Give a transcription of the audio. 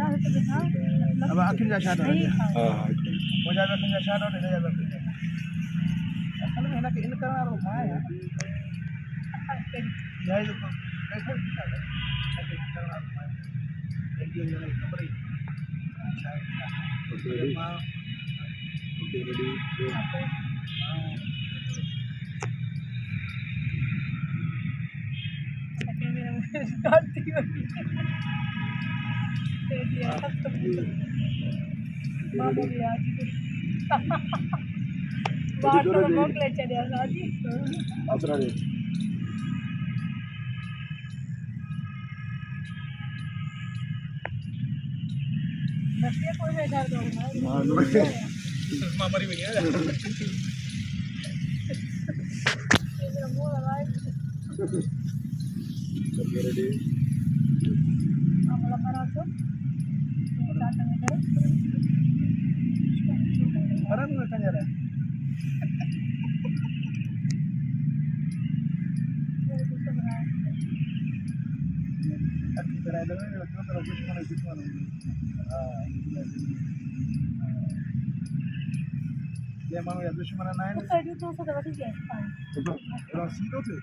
अब आखिर का शॉट हो गया हाँ हो जाएगा फिंगर शॉट और ले जाएगा फिंगर असल में ना कि इनका रो माया यही तो कैसे दिखा है एक दिन में खबर ही अच्छा ओके रेडी मोकले चढ़िया आसरा दे कोई बेकार दो हाँ नो मामरी में गया ओके रेडी फरक में कहाँ जा रहा है अभी तेरा इधर में लगता है तेरा दुश्मन है हाँ ये मानो यार दुश्मन है ना है तो सीधो थे